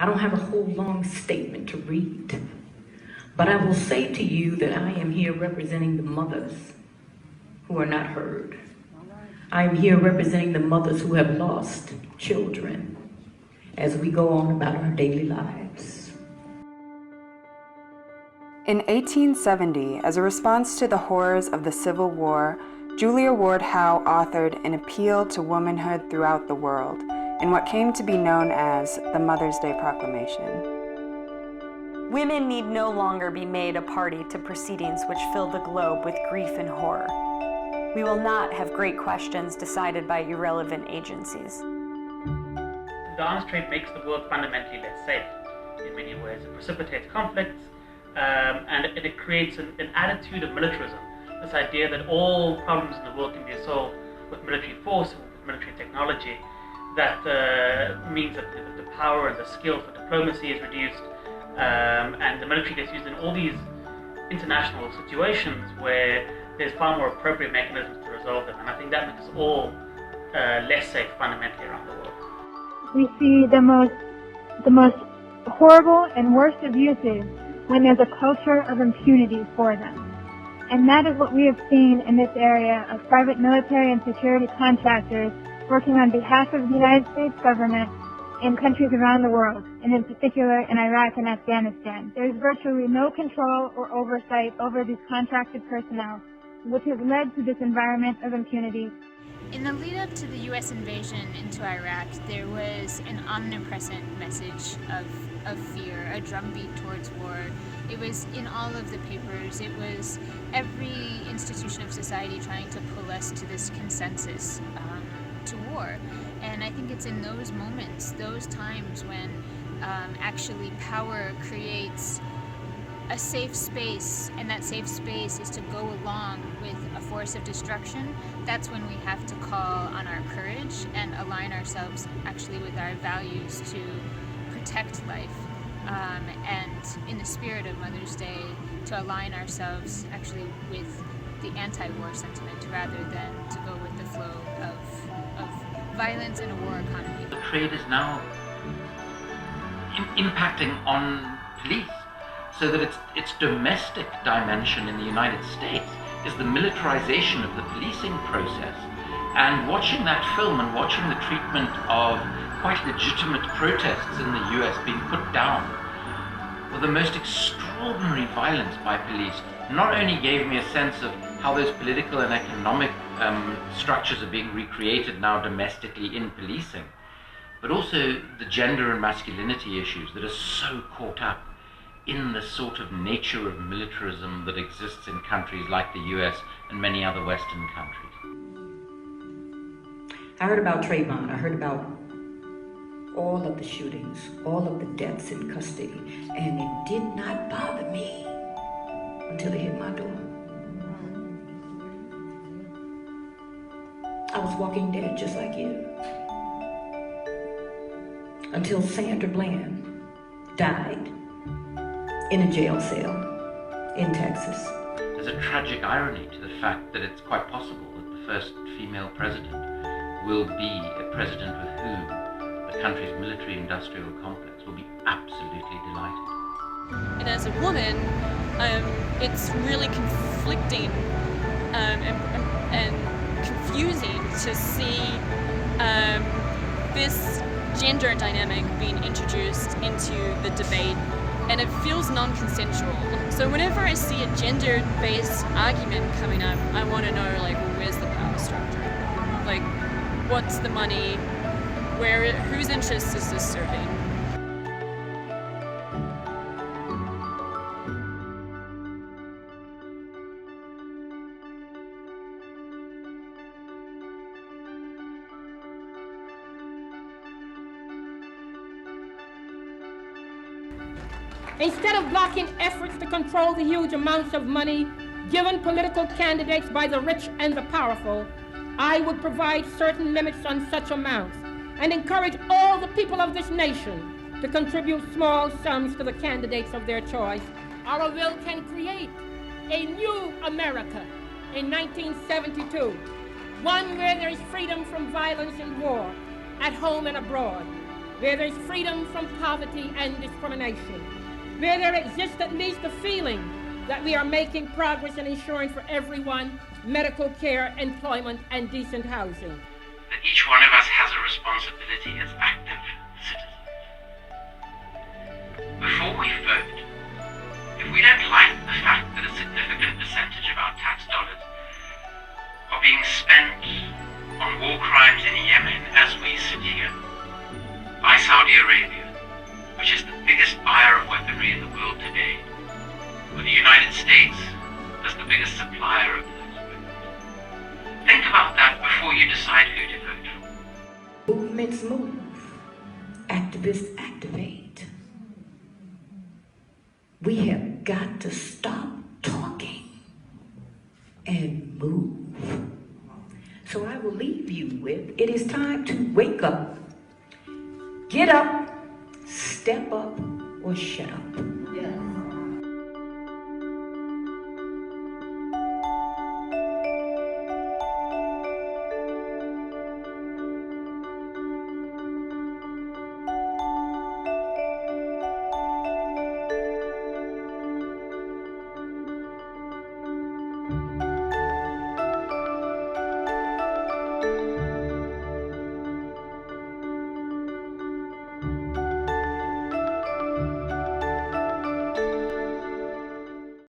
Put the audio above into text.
I don't have a whole long statement to read, but I will say to you that I am here representing the mothers who are not heard. I am here representing the mothers who have lost children as we go on about our daily lives. In 1870, as a response to the horrors of the Civil War, Julia Ward Howe authored an appeal to womanhood throughout the world in what came to be known as the Mother's Day Proclamation. Women need no longer be made a party to proceedings which fill the globe with grief and horror. We will not have great questions decided by irrelevant agencies. The arms trade makes the world fundamentally less safe in many ways. It precipitates conflicts and it creates an attitude of militarism. This idea that all problems in the world can be solved with military force, with military technology, that means that the power and the skill for diplomacy is reduced, and the military gets used in all these international situations where there's far more appropriate mechanisms to resolve them, and I think that makes us all less safe fundamentally around the world. We see the most horrible and worst abuses when there's a culture of impunity for them. And that is what we have seen in this area of private military and security contractors working on behalf of the United States government in countries around the world, and in particular in Iraq and Afghanistan. There is virtually no control or oversight over these contracted personnel, which has led to this environment of impunity. In the lead up to the U.S. invasion into Iraq, there was an omnipresent message of fear, a drumbeat towards war. It was in all of the papers. It was every institution of society trying to pull us to this consensus to war. And I think it's in those moments, those times when actually power creates a safe space, and that safe space is to go along with a force of destruction. That's when we have to call on our courage and align ourselves actually with our values to protect life. And in the spirit of Mother's Day, to align ourselves actually with the anti-war sentiment rather than to go with the flow of violence in a war economy. The trade is now impacting on police, so that its domestic dimension in the United States is the militarization of the policing process. And watching that film and watching the treatment of quite legitimate protests in the US being put down with the most extraordinary violence by police not only gave me a sense of how those political and economic structures are being recreated now domestically in policing, but also the gender and masculinity issues that are so caught up in the sort of nature of militarism that exists in countries like the US and many other Western countries. I heard about Trayvon. I heard about all of the shootings, all of the deaths in custody, and it did not bother me until it hit my door. I was walking dead just like you, until Sandra Bland died in a jail cell in Texas. There's a tragic irony to the fact that it's quite possible that the first female president will be a president with whom the country's military-industrial complex will be absolutely delighted. And as a woman, it's really conflicting and confusing to see this gender dynamic being introduced into the debate, and it feels non-consensual. So whenever I see a gender-based argument coming up, I want to know, like, well, where's the power structure? Like, what's the money? Whose interests is this serving? Instead of blocking efforts to control the huge amounts of money given political candidates by the rich and the powerful, I would provide certain limits on such amounts and encourage all the people of this nation to contribute small sums to the candidates of their choice. Our will can create a new America in 1972, one where there is freedom from violence and war, at home and abroad, where there's freedom from poverty and discrimination, where there exists at least a feeling that we are making progress in ensuring for everyone medical care, employment, and decent housing. That each one of us has a responsibility as active citizens. Before we vote, if we don't like the fact that a significant percentage of our tax dollars are being spent on war crimes in Yemen as we sit here, by Saudi Arabia, which is the biggest buyer of weaponry in the world today, with the United States as the biggest supplier of those weapons. Think about that before you decide who to vote for. Movements move. Activists activate. We have got to stop talking and move. So I will leave you with, it is time to wake up, get up, step up, or shut up.